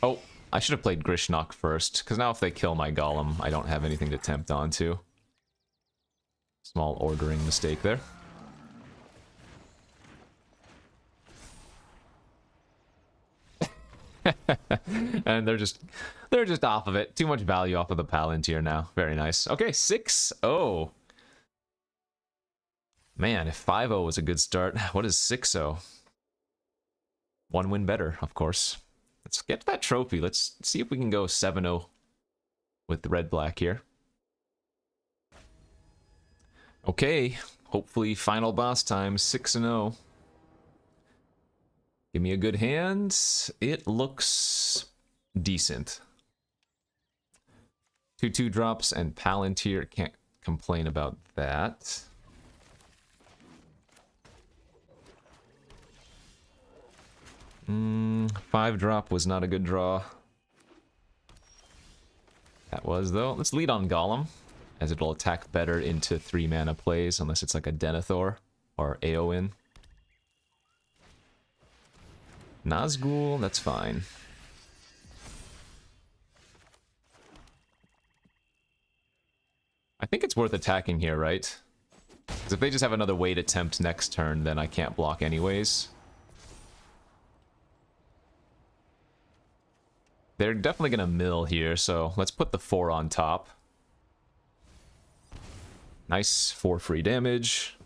Oh, I should have played Grishnok first, because now if they kill my Golem, I don't have anything to tempt onto. Small ordering mistake there. And they're just off of it. Too much value off of the Palantir now. Very nice. Okay, 6-0. Man, if 5-0 was a good start, what is 6-0? One win better, of course. Let's get that trophy. Let's see if we can go 7-0 with the red-black here. Okay, hopefully final boss time, 6-0. Give me a good hand. It looks decent. 2/2 drops and Palantir. Can't complain about that. Five drop was not a good draw. That was, though. Let's lead on Golem, as it'll attack better into 3 mana plays, unless it's like a Denethor or Aowen. Nazgul, that's fine. I think it's worth attacking here, right? Because if they just have another wait attempt next turn, then I can't block anyways. They're definitely going to mill here, so let's put the 4 on top. Nice, 4 free damage.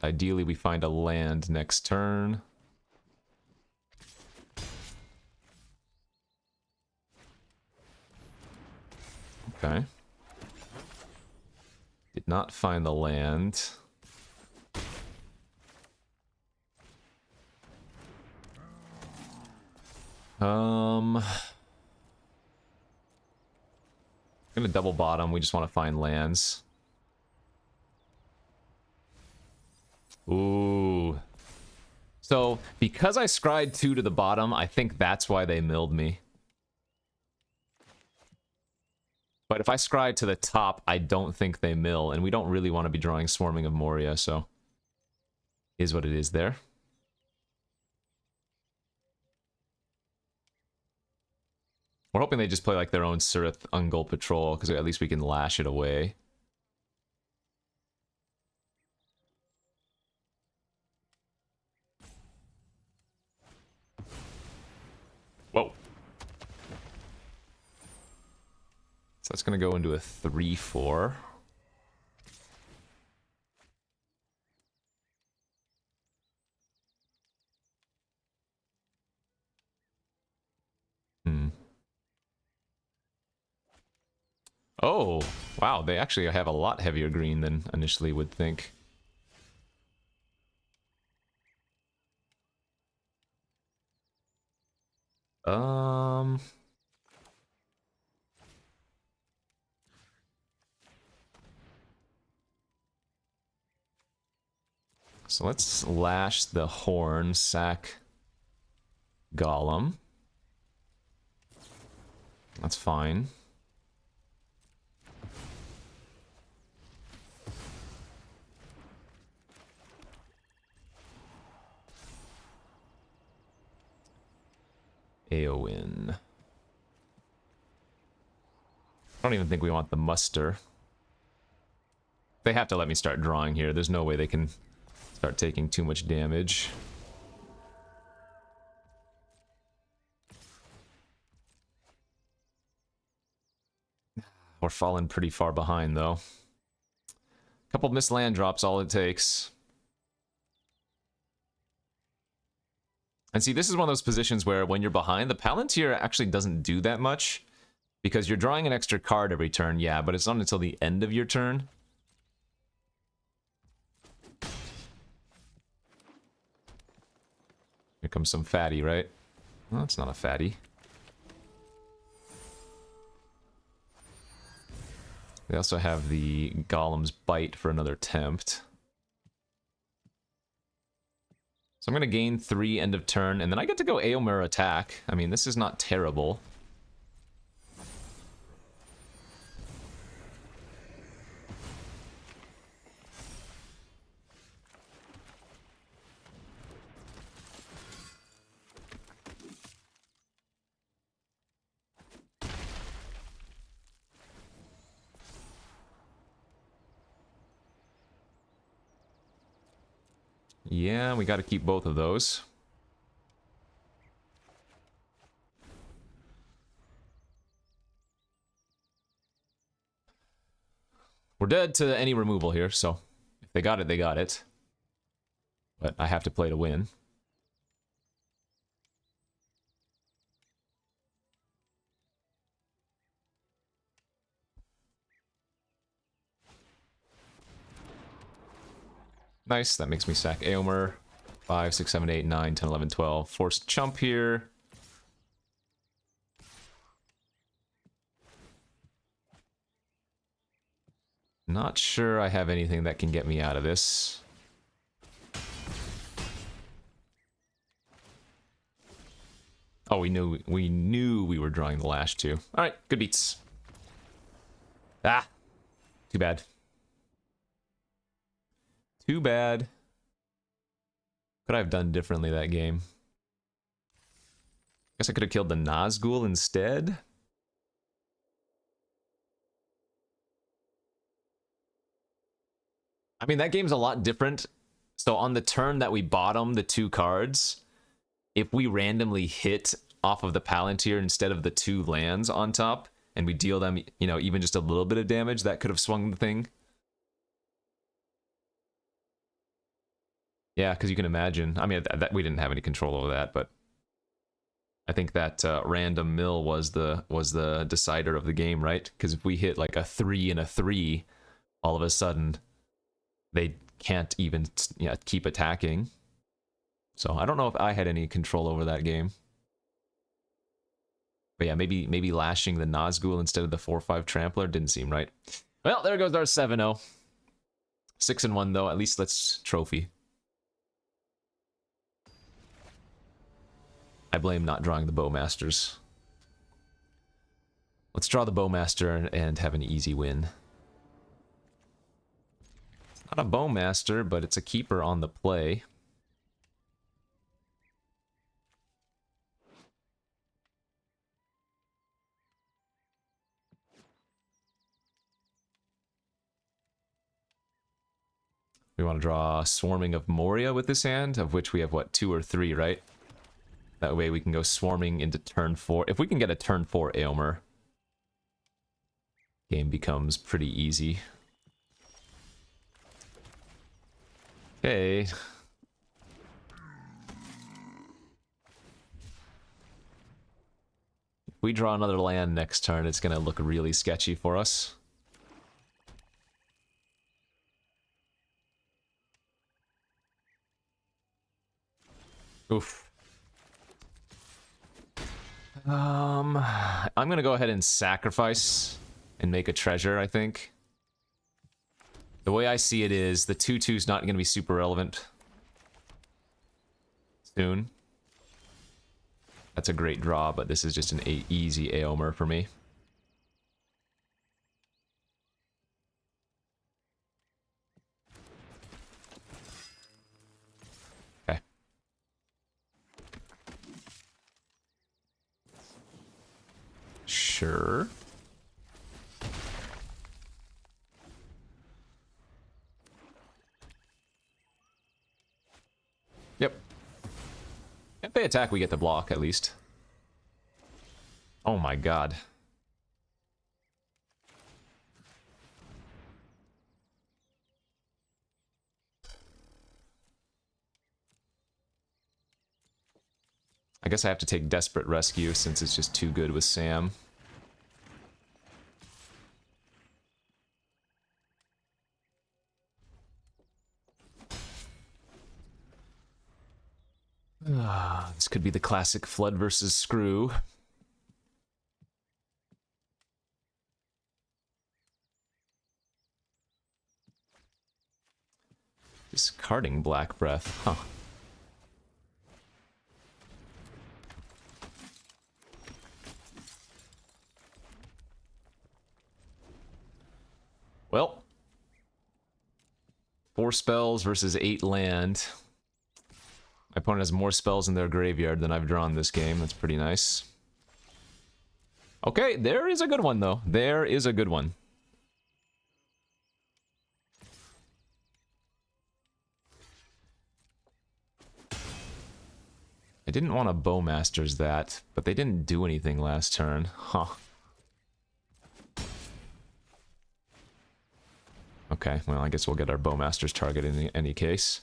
Ideally, we find a land next turn. Okay. Did not find the land. I'm gonna double bottom. We just want to find lands. Ooh. So, because I scryed 2 to the bottom, I think that's why they milled me. But if I scry to the top, I don't think they mill, and we don't really want to be drawing Swarming of Moria, so... is what it is there. We're hoping they just play like their own Surith Ungol Patrol, because at least we can lash it away. Whoa. So that's going to go into a 3/4. Oh, wow, they actually have a lot heavier green than initially would think. So let's lash the horn, sack Golem. That's fine. Aowen. I don't even think we want the muster. They have to let me start drawing here. There's no way they can start taking too much damage. We're falling pretty far behind, though. Couple missed land drops, all it takes. And see, this is one of those positions where when you're behind, the Palantir actually doesn't do that much. Because you're drawing an extra card every turn, yeah, but it's not until the end of your turn. Here comes some fatty, right? Well, it's not a fatty. They also have the Golem's Bite for another tempt. So I'm going to gain 3 end of turn, and then I get to go Aomer attack. I mean, this is not terrible. Yeah, we got to keep both of those. We're dead to any removal here, so if they got it, they got it. But I have to play to win. Nice, that makes me sack Aomer. 5, 6, 7, 8, 9, 10, 11, 12. Forced chump here. Not sure I have anything that can get me out of this. Oh, we knew we were drawing the lash too. All right, good beats. Ah, too bad. Too bad. Could I have done differently that game? Guess I could have killed the Nazgul instead. I mean, that game's a lot different. So on the turn that we bottom the 2 cards, if we randomly hit off of the Palantir instead of the 2 lands on top, and we deal them, you know, even just a little bit of damage, that could have swung the thing. Yeah, because you can imagine. I mean, that we didn't have any control over that, but I think that random mill was the decider of the game, right? Because if we hit like a 3 and a 3, all of a sudden they can't even keep attacking. So I don't know if I had any control over that game. But yeah, maybe lashing the Nazgul instead of the 4/5 Trampler didn't seem right. Well, there goes our 7-0. 6-1 though. At least let's trophy. I blame not drawing the Bowmasters. Let's draw the Bowmaster and have an easy win. It's not a Bowmaster, but it's a keeper on the play. We want to draw Swarming of Moria with this hand, of which we have, what, 2 or 3, right? That way we can go Swarming into turn 4. If we can get a turn 4 Aomer, game becomes pretty easy. Okay. If we draw another land next turn, it's going to look really sketchy for us. Oof. I'm gonna go ahead and sacrifice and make a treasure, I think. The way I see it is the 2/2's not gonna be super relevant soon. That's a great draw, but this is just an easy Aomer for me. Okay. Sure. Yep. If they attack, we get the block, at least. Oh my god. I guess I have to take Desperate Rescue since it's just too good with Sam. This could be the classic Flood versus Screw. Discarding Black Breath, huh. Well, 4 spells versus 8 land. My opponent has more spells in their graveyard than I've drawn this game. That's pretty nice. Okay, there is a good one, though. There is a good one. I didn't want to Bowmasters that, but they didn't do anything last turn. Huh. Okay, well, I guess we'll get our Bowmaster's target in any case.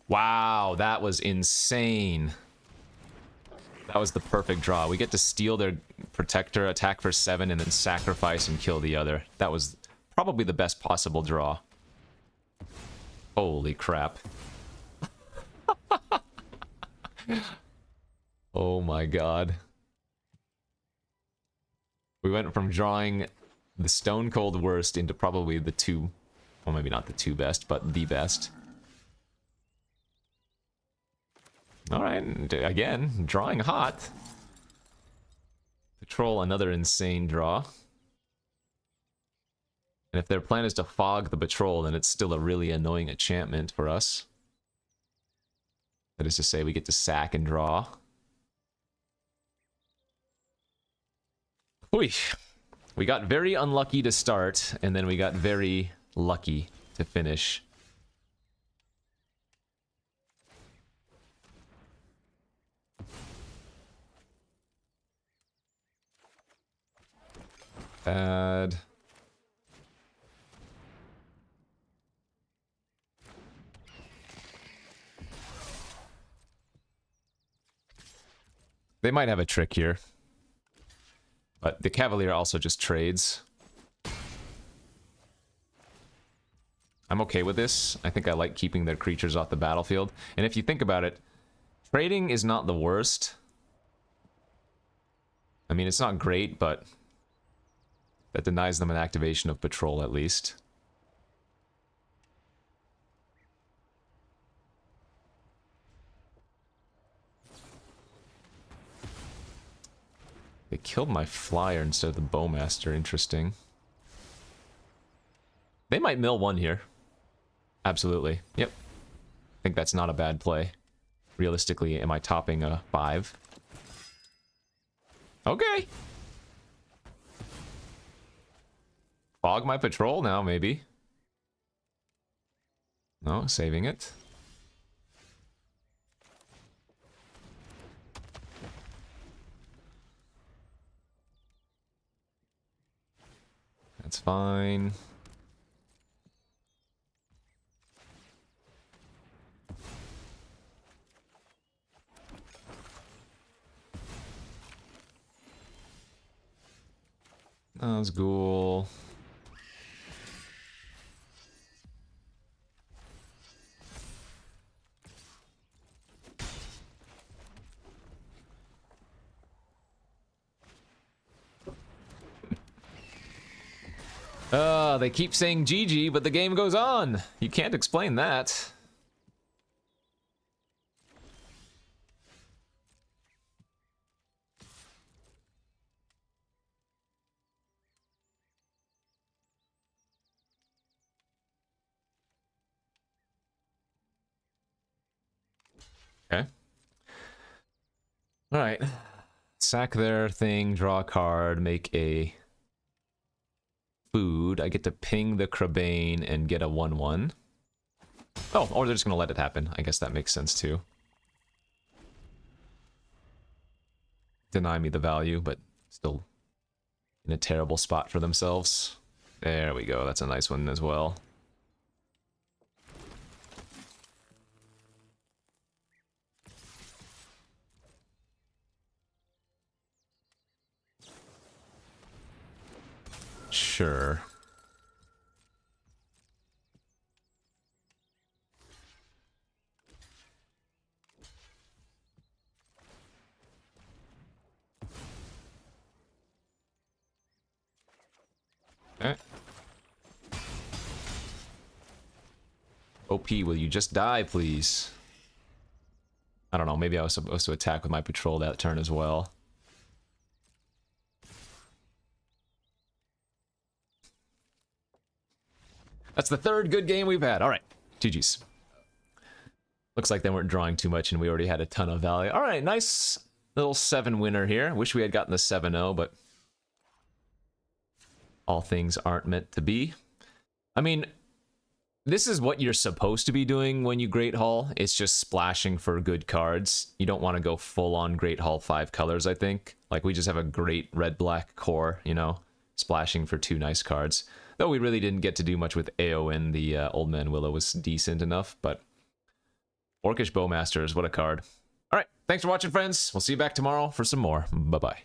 Wow, that was insane. That was the perfect draw. We get to steal their Protector, attack for 7, and then sacrifice and kill the other. That was probably the best possible draw. Holy crap. Oh my god. We went from drawing the stone cold worst into probably the two, well, maybe not the two best, but the best. Alright, again, drawing hot. Patrol, another insane draw. And if their plan is to fog the patrol, then it's still a really annoying enchantment for us. That is to say, we get to sack and draw. Oy. We got very unlucky to start, and then we got very lucky to finish. Bad. They might have a trick here. But the Cavalier also just trades. I'm okay with this. I think I like keeping their creatures off the battlefield. And if you think about it, trading is not the worst. I mean, it's not great, but that denies them an activation of Patrol at least. They killed my Flyer instead of the Bowmaster. Interesting. They might mill one here. Absolutely. Yep. I think that's not a bad play. Realistically, am I topping a 5? Okay. Fog my Patrol now, maybe. No, saving it. That's fine. Nazgul. They keep saying GG, but the game goes on. You can't explain that. Okay. Alright. Sack their thing, draw a card, make a food. I get to ping the Crabane and get a 1/1. Oh, or they're just gonna let it happen. I guess that makes sense too. Deny me the value, but still in a terrible spot for themselves. There we go. That's a nice one as well. Sure. Okay. OP, will you just die, please? I don't know, maybe I was supposed to attack with my patrol that turn as well. That's the third good game we've had. Alright, GG's. Looks like they weren't drawing too much and we already had a ton of value. Alright, nice little 7 winner here. Wish we had gotten the 7-0, but all things aren't meant to be. I mean, this is what you're supposed to be doing when you Great Hall. It's just splashing for good cards. You don't want to go full-on Great Hall 5 colors, I think. Like, we just have a great red-black core, you know, splashing for 2 nice cards. Though we really didn't get to do much with Aowen. The Old Man Willow was decent enough, but Orcish Bowmasters, what a card. All right, thanks for watching, friends. We'll see you back tomorrow for some more. Bye-bye.